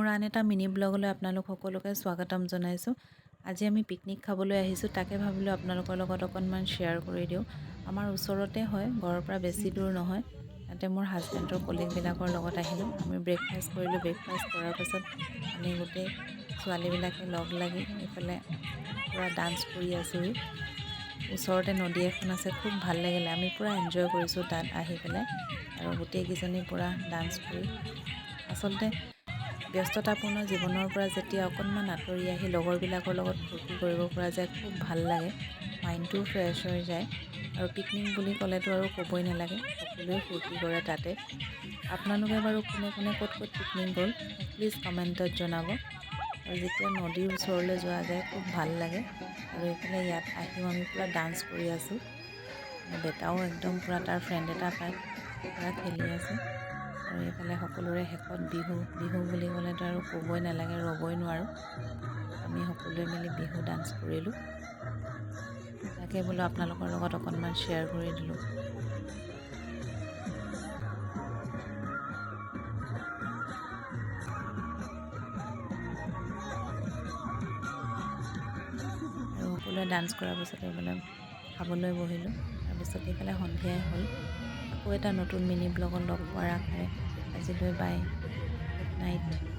মোৰ আন এটা মিনি ব্লগলৈ আপোনালোক সকলোকে স্বাগতম জনাইছোঁ। আজি আমি পিকনিক খাবলৈ আহিছোঁ, তাকে ভাবিলোঁ আপোনালোকৰ লগত অকণমান শ্বেয়াৰ কৰি দিওঁ। আমাৰ ওচৰতে হয়, ঘৰৰ পৰা বেছি দূৰ নহয়। তাতে মোৰ হাজবেণ্ডৰ কলিগবিলাকৰ লগত আহিলোঁ। আমি ব্ৰেকফাষ্ট কৰিলোঁ। ব্ৰেকফাষ্ট কৰাৰ পাছত আমি গোটেই ছোৱালীবিলাকে লগ লাগি এইফালে পূৰা ডান্স কৰি আছোঁহি। ওচৰতে নদী এখন আছে, খুব ভাল লাগিলে। আমি পূৰা এনজয় কৰিছোঁ তাত আহি পেলাই, আৰু গোটেইকেইজনী পূৰা ডান্স কৰি। আচলতে ব্যস্ততাপূৰ্ণ জীৱনৰ পৰা যেতিয়া অকণমান আঁতৰি আহি লগৰবিলাকৰ লগত ফূৰ্তি কৰিব পৰা যায়, খুব ভাল লাগে, মাইণ্ডটোও ফ্ৰেছ হৈ যায়। আৰু পিকনিক বুলি ক'লেতো আৰু ক'বই নালাগে, সকলোৱে ফূৰ্তি কৰে তাতে। আপোনালোকে বাৰু কোনে কোনে ক'ত ক'ত পিকনিক গ'ল প্লিজ কমেণ্টত জনাব। আৰু যেতিয়া নদীৰ ওচৰলৈ যোৱা যায় খুব ভাল লাগে। আৰু এইফালে ইয়াত আহিও আমি পূৰা ডান্স কৰি আছোঁ। বেটাও একদম পূৰা তাৰ ফ্ৰেণ্ড এটা পাই পূৰা খেলি আছে। আৰু এইফালে সকলোৰে শেষত বিহু বুলি ক'লেতো আৰু ক'বই নালাগে, ৰ'বই নোৱাৰোঁ। আমি সকলোৱে মিলি বিহু ডান্স কৰিলোঁ। তাকে বোলো আপোনালোকৰ লগত অকণমান শ্বেয়াৰ কৰি দিলোঁ। আৰু সকলোৱে ডান্স কৰাৰ পিছতে মানে খাবলৈ বহিলোঁ। তাৰপিছত এইফালে সন্ধিয়াই হ'ল। আকৌ এটা নতুন মিনি ব্লগত লগ পোৱাৰ আশাৰে আজিলৈ বাই, গুড নাইট।